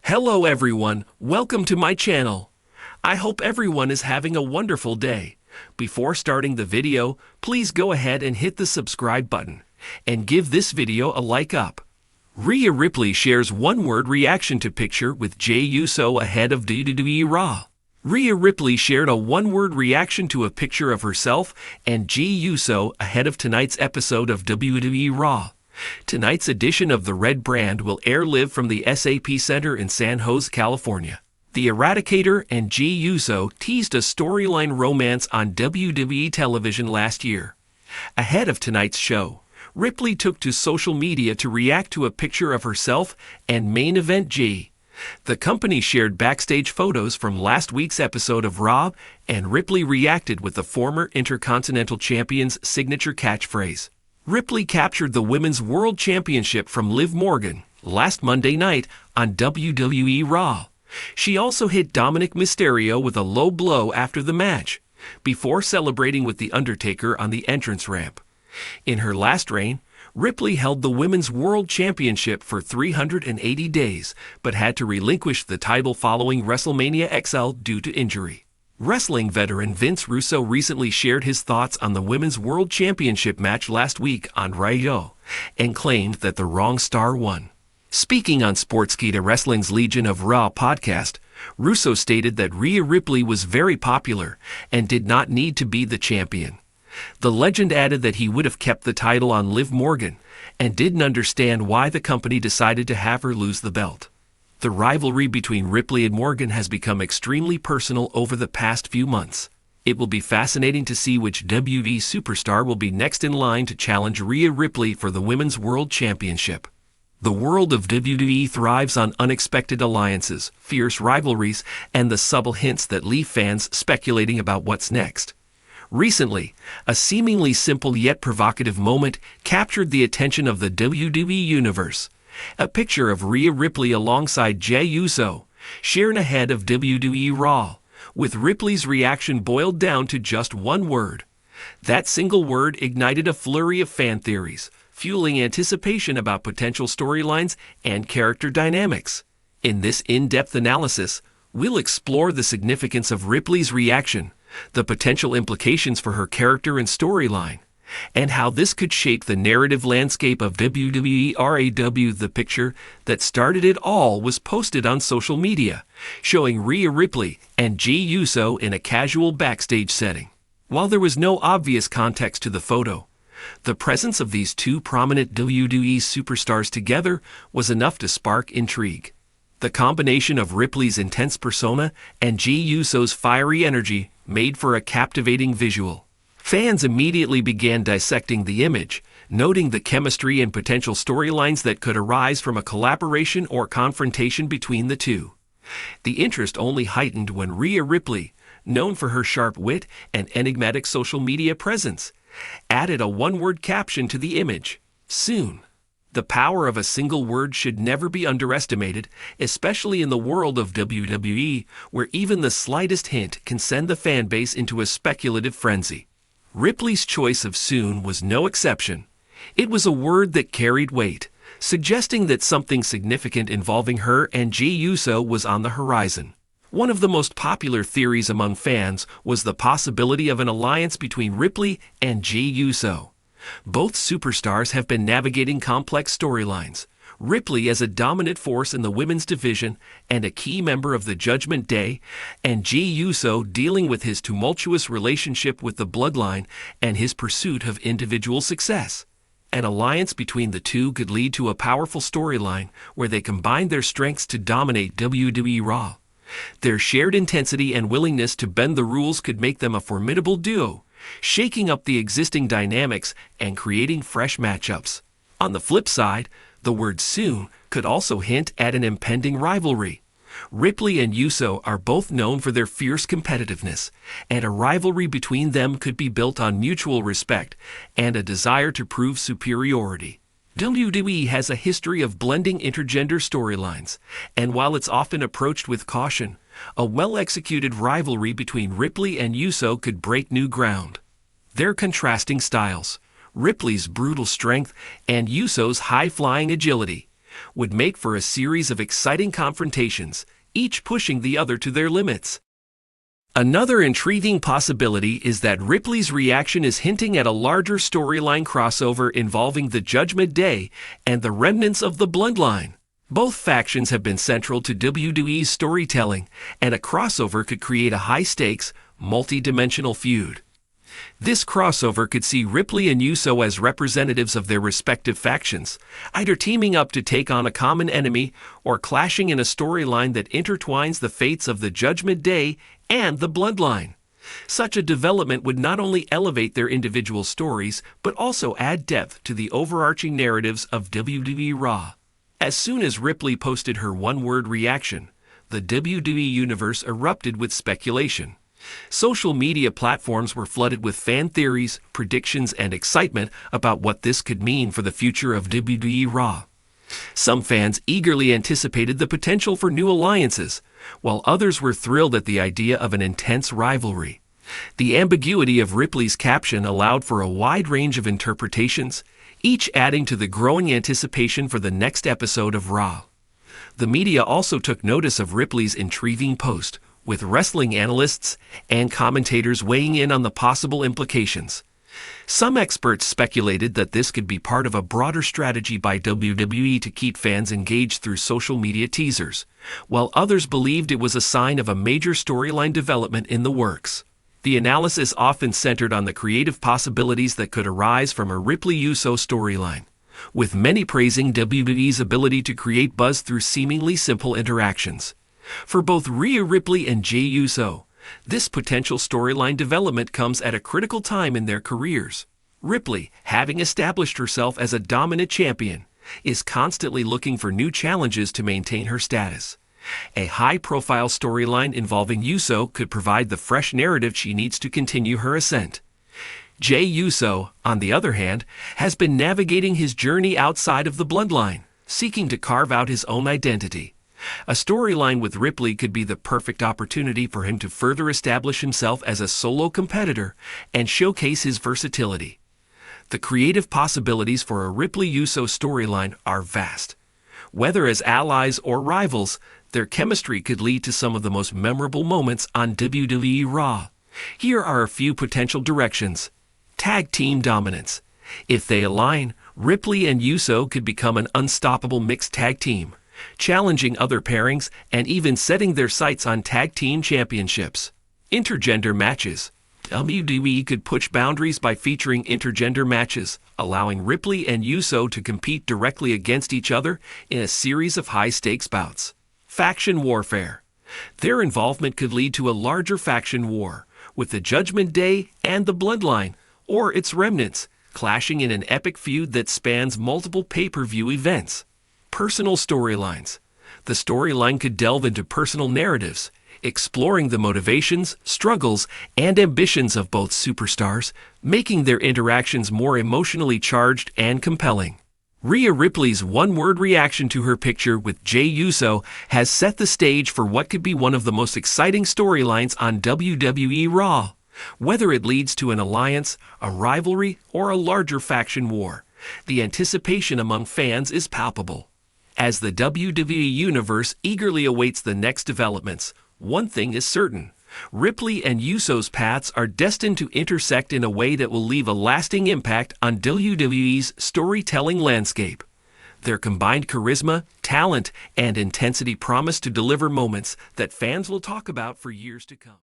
Hello everyone, welcome to my channel. I hope everyone is having a wonderful day. Before starting the video, please go ahead and hit the subscribe button and give this video a like up. Rhea Ripley shares one-word reaction to picture with Jey Uso ahead of WWE Raw. Rhea Ripley shared a one-word reaction to a picture of herself and Jey Uso ahead of tonight's episode of WWE Raw. Tonight's edition of the Red Brand will air live from the SAP Center in San Jose, California. The Eradicator and Jey Uso teased a storyline romance on WWE television last year. Ahead of tonight's show, Ripley took to social media to react to a picture of herself and main event Jey. The company shared backstage photos from last week's episode of Raw, and Ripley reacted with the former Intercontinental Champion's signature catchphrase. Ripley captured the Women's World Championship from Liv Morgan last Monday night on WWE Raw. She also hit Dominic Mysterio with a low blow after the match, before celebrating with The Undertaker on the entrance ramp. In her last reign, Ripley held the Women's World Championship for 380 days, but had to relinquish the title following WrestleMania XL due to injury. Wrestling veteran Vince Russo recently shared his thoughts on the Women's World Championship match last week on Raw and claimed that the wrong star won. Speaking on Sportskeeda Wrestling's Legion of Raw podcast, Russo stated that Rhea Ripley was very popular and did not need to be the champion. The legend added that he would have kept the title on Liv Morgan and didn't understand why the company decided to have her lose the belt. The rivalry between Ripley and Morgan has become extremely personal over the past few months. It will be fascinating to see which WWE superstar will be next in line to challenge Rhea Ripley for the Women's World Championship. The world of WWE thrives on unexpected alliances, fierce rivalries, and the subtle hints that leave fans speculating about what's next. Recently, a seemingly simple yet provocative moment captured the attention of the WWE Universe. A picture of Rhea Ripley alongside Jey Uso, shared ahead of WWE Raw, with Ripley's reaction boiled down to just one word. That single word ignited a flurry of fan theories, fueling anticipation about potential storylines and character dynamics. In this in-depth analysis, we'll explore the significance of Ripley's reaction, the potential implications for her character and storyline, and how this could shape the narrative landscape of WWE RAW. The picture that started it all was posted on social media, showing Rhea Ripley and Jey Uso in a casual backstage setting. While there was no obvious context to the photo, the presence of these two prominent WWE superstars together was enough to spark intrigue. The combination of Ripley's intense persona and Jey Uso's fiery energy made for a captivating visual. Fans immediately began dissecting the image, noting the chemistry and potential storylines that could arise from a collaboration or confrontation between the two. The interest only heightened when Rhea Ripley, known for her sharp wit and enigmatic social media presence, added a one-word caption to the image: "Soon." The power of a single word should never be underestimated, especially in the world of WWE, where even the slightest hint can send the fan base into a speculative frenzy. Ripley's choice of "soon" was no exception. It was a word that carried weight, suggesting that something significant involving her and Jey Uso was on the horizon. One of the most popular theories among fans was the possibility of an alliance between Ripley and Jey Uso. Both superstars have been navigating complex storylines, Ripley as a dominant force in the women's division and a key member of the Judgment Day, and Jey Uso dealing with his tumultuous relationship with the Bloodline and his pursuit of individual success. An alliance between the two could lead to a powerful storyline where they combine their strengths to dominate WWE Raw. Their shared intensity and willingness to bend the rules could make them a formidable duo, shaking up the existing dynamics and creating fresh matchups. On the flip side, the word "soon" could also hint at an impending rivalry. Ripley and Uso are both known for their fierce competitiveness, and a rivalry between them could be built on mutual respect and a desire to prove superiority. WWE has a history of blending intergender storylines, and while it's often approached with caution, a well-executed rivalry between Ripley and Uso could break new ground. Their contrasting styles, Ripley's brutal strength and Uso's high-flying agility, would make for a series of exciting confrontations, each pushing the other to their limits. Another intriguing possibility is that Ripley's reaction is hinting at a larger storyline crossover involving the Judgment Day and the remnants of the Bloodline. Both factions have been central to WWE's storytelling, and a crossover could create a high-stakes, multi-dimensional feud. This crossover could see Ripley and Uso as representatives of their respective factions, either teaming up to take on a common enemy or clashing in a storyline that intertwines the fates of the Judgment Day and the Bloodline. Such a development would not only elevate their individual stories, but also add depth to the overarching narratives of WWE Raw. As soon as Ripley posted her one-word reaction, the WWE Universe erupted with speculation. Social media platforms were flooded with fan theories, predictions, and excitement about what this could mean for the future of WWE Raw. Some fans eagerly anticipated the potential for new alliances, while others were thrilled at the idea of an intense rivalry. The ambiguity of Ripley's caption allowed for a wide range of interpretations, each adding to the growing anticipation for the next episode of Raw. The media also took notice of Ripley's intriguing post, with wrestling analysts and commentators weighing in on the possible implications. Some experts speculated that this could be part of a broader strategy by WWE to keep fans engaged through social media teasers, while others believed it was a sign of a major storyline development in the works. The analysis often centered on the creative possibilities that could arise from a Ripley-Uso storyline, with many praising WWE's ability to create buzz through seemingly simple interactions. For both Rhea Ripley and Jey Uso, this potential storyline development comes at a critical time in their careers. Ripley, having established herself as a dominant champion, is constantly looking for new challenges to maintain her status. A high-profile storyline involving Uso could provide the fresh narrative she needs to continue her ascent. Jey Uso, on the other hand, has been navigating his journey outside of the Bloodline, seeking to carve out his own identity. A storyline with Ripley could be the perfect opportunity for him to further establish himself as a solo competitor and showcase his versatility. The creative possibilities for a Ripley-Uso storyline are vast. Whether as allies or rivals, their chemistry could lead to some of the most memorable moments on WWE Raw. Here are a few potential directions. Tag team dominance. If they align, Ripley and Uso could become an unstoppable mixed tag team, challenging other pairings and even setting their sights on tag team championships. Intergender matches. WWE could push boundaries by featuring intergender matches, allowing Ripley and Uso to compete directly against each other in a series of high-stakes bouts. Faction warfare. Their involvement could lead to a larger faction war, with the Judgment Day and the Bloodline, or its remnants, clashing in an epic feud that spans multiple pay-per-view events. Personal storylines. The storyline could delve into personal narratives, exploring the motivations, struggles, and ambitions of both superstars, making their interactions more emotionally charged and compelling. Rhea Ripley's one-word reaction to her picture with Jey Uso has set the stage for what could be one of the most exciting storylines on WWE Raw. Whether it leads to an alliance, a rivalry, or a larger faction war, the anticipation among fans is palpable. As the WWE Universe eagerly awaits the next developments, one thing is certain: Ripley and Uso's paths are destined to intersect in a way that will leave a lasting impact on WWE's storytelling landscape. Their combined charisma, talent, and intensity promise to deliver moments that fans will talk about for years to come.